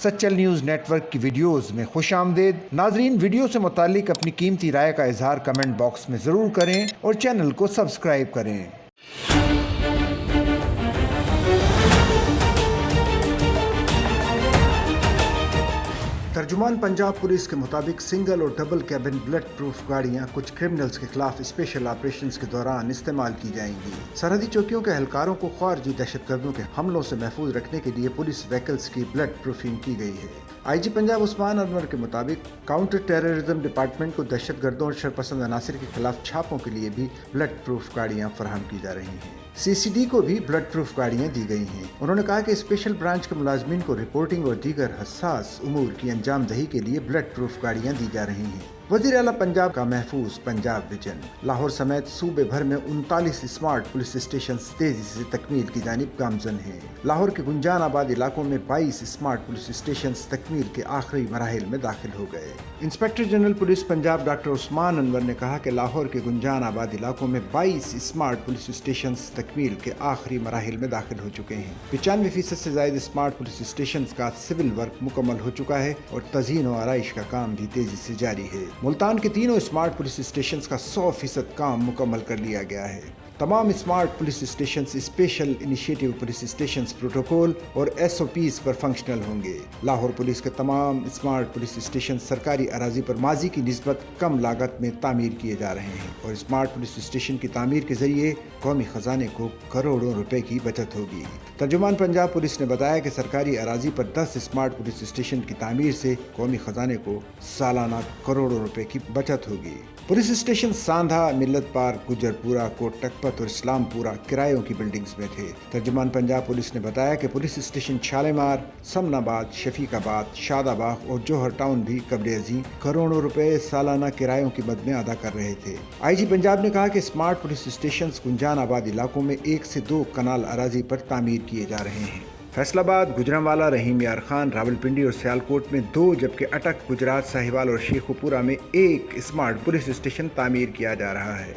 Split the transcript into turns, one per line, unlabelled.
Sachal news net work کی videos میں خوش آمدید۔ ناظرین، ویڈیو سے متعلق اپنی قیمتی رائے کا اظہار کمنٹ باکس میں ضرور کریں اور چینل کو سبسکرائب کریں۔ ترجمان پنجاب پولیس کے مطابق سنگل اور ڈبل کیبن بلٹ پروف گاڑیاں کچھ کرمنلز کے خلاف اسپیشل آپریشنز کے دوران استعمال کی جائیں گی۔ سرحدی چوکیوں کے اہلکاروں کو خارجی دہشت گردوں کے حملوں سے محفوظ رکھنے کے لیے پولیس وہیکلز کی بلٹ پروفنگ کی گئی ہے۔ آئی جی پنجاب عثمان انور کے مطابق کاؤنٹر ٹیررزم ڈپارٹمنٹ کو دہشت گردوں اور شرپسند عناصر کے خلاف چھاپوں کے لیے بھی بلٹ پروف گاڑیاں فراہم کی جا رہی ہیں۔ سی سی ڈی کو بھی بلٹ پروف گاڑیاں دی گئی ہیں۔ انہوں نے کہا کہ اسپیشل برانچ کے ملازمین کو رپورٹنگ اور دیگر حساس امور کی انجام دہی کے لیے بلٹ پروف گاڑیاں دی جا رہی ہیں۔ وزیر اعلیٰ پنجاب کا محفوظ پنجاب ویژن، لاہور سمیت صوبے بھر میں 39 اسمارٹ پولیس اسٹیشنز تیزی سے تکمیل کی جانب گامزن ہیں۔ لاہور کے گنجان آباد علاقوں میں 22 اسمارٹ پولیس اسٹیشنز تکمیل کے آخری مراحل میں داخل ہو گئے۔ Inspector general police Punjab doctor Usman Anwar نے کہا کہ لاہور کے گنجان آباد علاقوں میں 22 اسمارٹ پولیس اسٹیشنز تکمیل کے آخری مراحل میں داخل ہو چکے ہیں۔ 95% سے زائد اسمارٹ پولیس اسٹیشنز کا سول ورک مکمل ہو چکا ہے اور تزئین و آرائش کا کام بھی تیزی سے جاری ہے۔ ملتان کے تینوں اسمارٹ پولیس اسٹیشنز کا 100% کام مکمل کر لیا گیا ہے۔ تمام smart police stations special initiative police stations protocol اور ایس او پیز پر فنکشنل ہوں گے۔ لاہور پولیس کے تمام اسمارٹ پولیس اسٹیشنز سرکاری اراضی پر ماضی کی نسبت کم لاگت میں تعمیر کیے جا رہے ہیں اور اسمارٹ پولیس اسٹیشن کی تعمیر کے ذریعے قومی خزانے کو کروڑوں روپے کی بچت ہوگی۔ ترجمان پنجاب پولیس نے بتایا کہ سرکاری اراضی پر 10 اسمارٹ پولیس اسٹیشن کی تعمیر سے قومی خزانے کو سالانہ کروڑوں روپے کی بچت ہوگی۔ پولیس اسٹیشن ساندھا، ملت پارک، گجر پورہ، کوٹ ٹکپت اور اسلام پورہ کرایوں کی بلڈنگز میں تھے۔ ترجمان پنجاب پولیس نے بتایا کہ پولیس اسٹیشن شالیمار، سمن آباد، شفیق آباد، شاد باغ اور جوہر ٹاؤن بھی قبل ازیں کروڑوں روپے سالانہ کرایوں کی مد میں ادا کر رہے تھے۔ آئی جی پنجاب نے کہا کہ اسمارٹ پولیس اسٹیشنز گنجان آباد علاقوں میں 1 سے 2 کنال اراضی پر تعمیر کیے جا رہے ہیں۔ فیصل آباد، گجرانوالہ، رحیم یار خان، راولپنڈی اور سیالکوٹ میں 2 جبکہ اٹک، گجرات، ساہیوال اور شیخوپورہ میں 1 اسمارٹ پولیس اسٹیشن تعمیر کیا جا رہا ہے۔